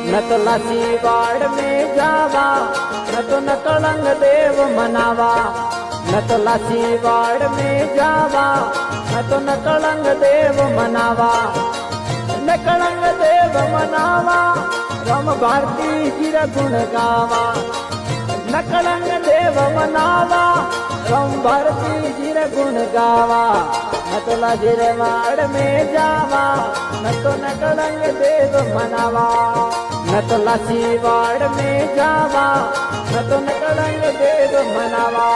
न तो लासीवाड़ में जावा, न तो नकलंग देव मनावा। न तो लासीवाड़ में जावा, न तो नकलंग देव मनावा। नकलंग देव मनावा, रम भारती गिर गुण गावा। नकलंग देव मनावा, रम भारती गिर गुण गावा। न तो लासीवाड़ में जावा, न तो नकलंग देव मनावा। न तो लासीवाड़ में जावा, न तो नकलंग देव मनावा।